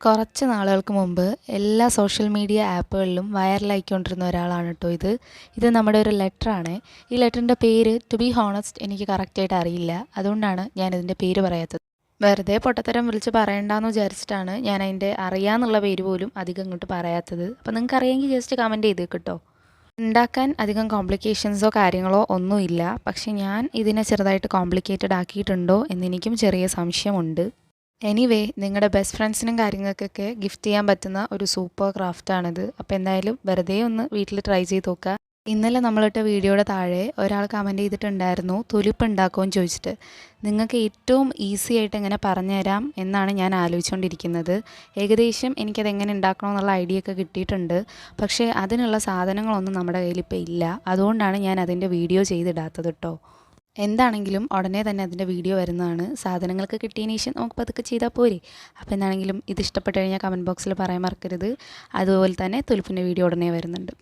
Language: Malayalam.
കുറച്ച് നാളുകൾക്ക് മുമ്പ് എല്ലാ സോഷ്യൽ മീഡിയ ആപ്പുകളിലും വൈറലായിക്കൊണ്ടിരുന്ന ഒരാളാണ് കേട്ടോ ഇത്. ഇത് നമ്മുടെ ഒരു ലെറ്ററാണ്. ഈ ലെറ്ററിൻ്റെ പേര് ടു ബി ഹോണസ്റ്റ് എനിക്ക് കറക്റ്റായിട്ട് അറിയില്ല. അതുകൊണ്ടാണ് ഞാനിതിൻ്റെ പേര് പറയാത്തത്. വെറുതെ പൊട്ടത്തരം വിളിച്ച് പറയണ്ടെന്ന് വിചാരിച്ചിട്ടാണ് ഞാൻ അതിൻ്റെ അറിയാമെന്നുള്ള പേര് പോലും അധികം ഇങ്ങോട്ട് പറയാത്തത്. അപ്പോൾ നിങ്ങൾക്ക് അറിയാമെങ്കിൽ ജസ്റ്റ് കമൻറ്റ് ചെയ്ത് കേട്ടോ. ഉണ്ടാക്കാൻ അധികം കോംപ്ലിക്കേഷൻസോ കാര്യങ്ങളോ ഒന്നുമില്ല. പക്ഷേ ഞാൻ ഇതിനെ ചെറുതായിട്ട് കോംപ്ലിക്കേറ്റഡ് ആക്കിയിട്ടുണ്ടോ എന്നെനിക്കും ചെറിയ സംശയമുണ്ട്. എനിവേ നിങ്ങളുടെ ബെസ്റ്റ് ഫ്രണ്ട്സിനും കാര്യങ്ങൾക്കൊക്കെ ഗിഫ്റ്റ് ചെയ്യാൻ പറ്റുന്ന ഒരു സൂപ്പർ ക്രാഫ്റ്റാണിത്. അപ്പോൾ എന്തായാലും വെറുതെ ഒന്ന് വീട്ടിൽ ട്രൈ ചെയ്ത് നോക്കുക. ഇന്നലെ നമ്മളിട്ട വീഡിയോയുടെ താഴെ ഒരാൾ കമൻറ്റ് ചെയ്തിട്ടുണ്ടായിരുന്നു തുലിപ്പ് ഉണ്ടാക്കുമെന്ന് ചോദിച്ചിട്ട്. നിങ്ങൾക്ക് ഏറ്റവും ഈസി ആയിട്ട് എങ്ങനെ പറഞ്ഞുതരാം എന്നാണ് ഞാൻ ആലോചിച്ചുകൊണ്ടിരിക്കുന്നത്. ഏകദേശം എനിക്കതെങ്ങനെ ഉണ്ടാക്കണമെന്നുള്ള ഐഡിയ ഒക്കെ കിട്ടിയിട്ടുണ്ട്. പക്ഷേ അതിനുള്ള സാധനങ്ങളൊന്നും നമ്മുടെ കയ്യിലിപ്പോൾ ഇല്ല. അതുകൊണ്ടാണ് ഞാൻ അതിൻ്റെ വീഡിയോ ചെയ്തിടാത്തത് കേട്ടോ. എന്താണെങ്കിലും ഉടനെ തന്നെ അതിൻ്റെ വീഡിയോ വരുന്നതാണ്. സാധനങ്ങൾക്ക് കിട്ടിയതിന് ശേഷം നമുക്ക് പതുക്കെ ചെയ്താൽ പോരെ. അപ്പോൾ എന്താണെങ്കിലും ഇത് ഇഷ്ടപ്പെട്ട് കഴിഞ്ഞാൽ കമൻറ്റ് ബോക്സിൽ പറയാൻ മറക്കരുത്. അതുപോലെ തന്നെ തുലിപ്പിൻ്റെ വീഡിയോ ഉടനെ വരുന്നുണ്ട്.